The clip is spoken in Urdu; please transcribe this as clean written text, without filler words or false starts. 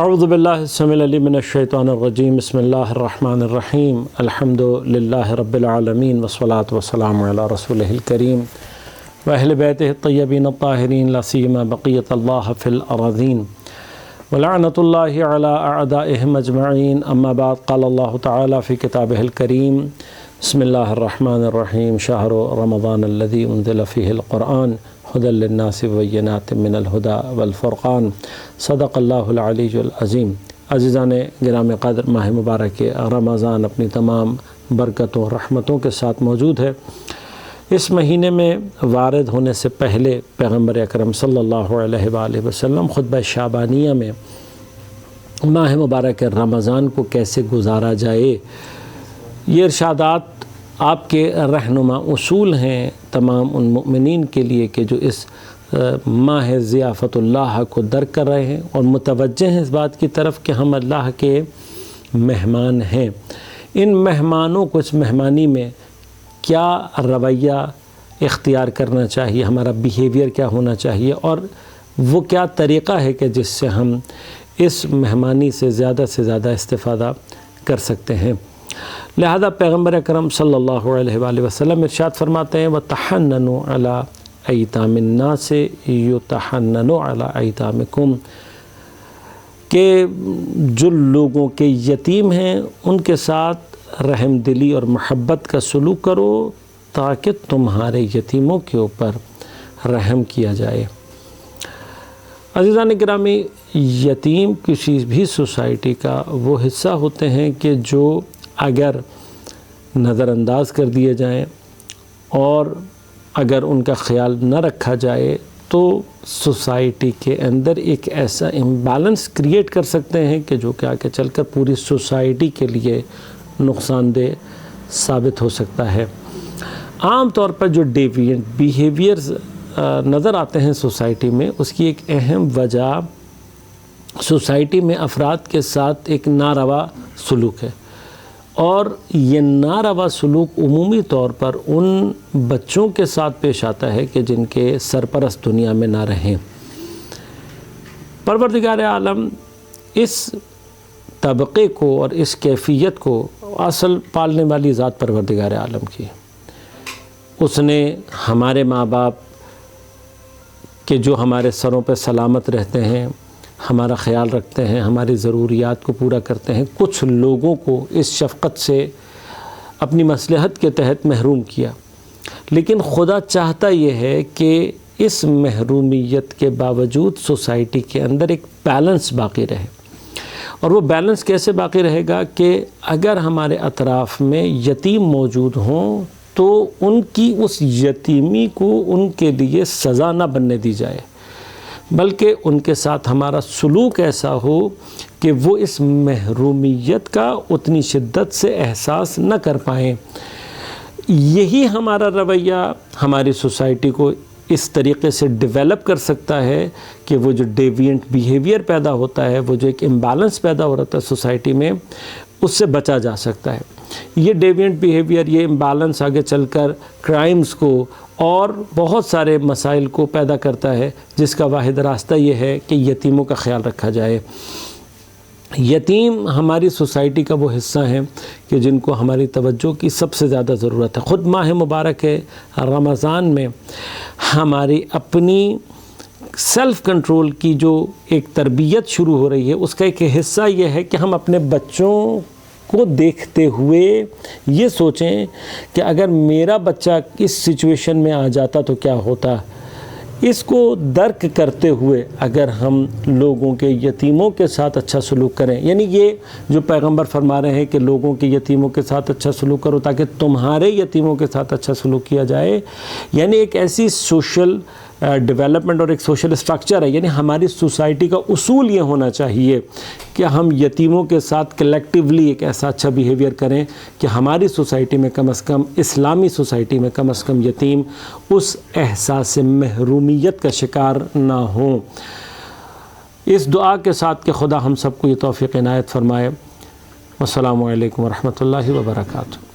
اعوذ باللہ السمیع العلیم من الشیطان الرجیم بسم اللہ الرحمن الرحیم الحمد للہ رب العالمین والصلاة والسلام علی رسولہ الکریم واہل بیتہ الطیبین الطاہرین لا سیما بقیۃ اللہ فی الارضین ولعنۃ اللہ علی اعدائہم اجمعین اما بعد قال اللہ تعالی فی کتابہ الکریم بسم اللہ الرحمن الرحیم شہر رمضان الذی انزل فیہ القرآن هدى للناس وبينات من الهدى والفرقان صدق اللہ العلی العظیم۔ عزیزان گرامی قدر، ماہ مبارک رمضان اپنی تمام برکتوں رحمتوں کے ساتھ موجود ہے۔ اس مہینے میں وارد ہونے سے پہلے پیغمبر اکرم صلی اللہ علیہ وآلہ وسلم خطبہ شعبانیہ میں ماہ مبارک رمضان کو کیسے گزارا جائے، یہ ارشادات آپ کے رہنما اصول ہیں تمام ان مؤمنین کے لیے کہ جو اس ماہ ضیافت اللہ کو درک کر رہے ہیں اور متوجہ ہیں اس بات کی طرف کہ ہم اللہ کے مہمان ہیں۔ ان مہمانوں کو اس مہمانی میں کیا رویہ اختیار کرنا چاہیے، ہمارا بیہیویئر کیا ہونا چاہیے، اور وہ کیا طریقہ ہے کہ جس سے ہم اس مہمانی سے زیادہ استفادہ کر سکتے ہیں۔ لہذا پیغمبر اکرم صلی اللہ علیہ وآلہ وسلم ارشاد فرماتے ہیں وَتَحَنَّنُوا عَلَىٰ أَيْتَامِ النَّاسِ يُتَحَنَّنُوا عَلَىٰ أَيْتَامِكُمْ، کہ جو لوگوں کے یتیم ہیں ان کے ساتھ رحم دلی اور محبت کا سلوک کرو تاکہ تمہارے یتیموں کے اوپر رحم کیا جائے۔ عزیزان گرامی، یتیم کسی بھی سوسائٹی کا وہ حصہ ہوتے ہیں کہ جو اگر نظر انداز کر دیے جائیں اور اگر ان کا خیال نہ رکھا جائے تو سوسائٹی کے اندر ایک ایسا امبیلنس کریٹ کر سکتے ہیں کہ جو کہ آگے چل کر پوری سوسائٹی کے لیے نقصان دہ ثابت ہو سکتا ہے۔ عام طور پر جو ڈیوینٹ بیہیویئرز نظر آتے ہیں سوسائٹی میں، اس کی ایک اہم وجہ سوسائٹی میں افراد کے ساتھ ایک ناروا سلوک ہے، اور یہ ناروا سلوک عمومی طور پر ان بچوں کے ساتھ پیش آتا ہے کہ جن کے سرپرست دنیا میں نہ رہیں۔ پروردگار عالم اس طبقے کو اور اس کیفیت کو اصل پالنے والی ذات پروردگار عالم کی، اس نے ہمارے ماں باپ کہ جو ہمارے سروں پہ سلامت رہتے ہیں، ہمارا خیال رکھتے ہیں، ہماری ضروریات کو پورا کرتے ہیں، کچھ لوگوں کو اس شفقت سے اپنی مصلحت کے تحت محروم کیا، لیکن خدا چاہتا یہ ہے کہ اس محرومیت کے باوجود سوسائٹی کے اندر ایک بیلنس باقی رہے۔ اور وہ بیلنس کیسے باقی رہے گا کہ اگر ہمارے اطراف میں یتیم موجود ہوں تو ان کی اس یتیمی کو ان کے لیے سزا نہ بننے دی جائے، بلکہ ان کے ساتھ ہمارا سلوک ایسا ہو کہ وہ اس محرومیت کا اتنی شدت سے احساس نہ کر پائیں۔ یہی ہمارا رویہ ہماری سوسائٹی کو اس طریقے سے ڈیولپ کر سکتا ہے کہ وہ جو ڈیوینٹ بیہیویئر پیدا ہوتا ہے، وہ جو ایک امبیلنس پیدا ہو رہا ہے سوسائٹی میں، اس سے بچا جا سکتا ہے۔ یہ ڈیوینٹ بیہیویئر، یہ امبیلنس آگے چل کر کرائمز کو اور بہت سارے مسائل کو پیدا کرتا ہے، جس کا واحد راستہ یہ ہے کہ یتیموں کا خیال رکھا جائے۔ یتیم ہماری سوسائٹی کا وہ حصہ ہیں کہ جن کو ہماری توجہ کی سب سے زیادہ ضرورت ہے۔ خود ماہ مبارک رمضان میں ہماری اپنی سیلف کنٹرول کی جو ایک تربیت شروع ہو رہی ہے، اس کا ایک حصہ یہ ہے کہ ہم اپنے بچوں کو دیکھتے ہوئے یہ سوچیں کہ اگر میرا بچہ اس سچویشن میں آ جاتا تو کیا ہوتا۔ اس کو درک کرتے ہوئے اگر ہم لوگوں کے یتیموں کے ساتھ اچھا سلوک کریں، یعنی یہ جو پیغمبر فرما رہے ہیں کہ لوگوں کے یتیموں کے ساتھ اچھا سلوک کرو تاکہ تمہارے یتیموں کے ساتھ اچھا سلوک کیا جائے، یعنی ایک ایسی سوشل ڈیولپمنٹ اور ایک سوشل اسٹرکچر ہے، یعنی ہماری سوسائٹی کا اصول یہ ہونا چاہیے کہ ہم یتیموں کے ساتھ کلیکٹیولی ایک ایسا اچھا بیہیویئر کریں کہ ہماری سوسائٹی میں کم از کم، اسلامی سوسائٹی میں کم از کم یتیم اس احساس محرومیت کا شکار نہ ہوں۔ اس دعا کے ساتھ کہ خدا ہم سب کو یہ توفیق عنایت فرمائے۔ والسلام علیکم ورحمۃ اللہ وبرکاتہ۔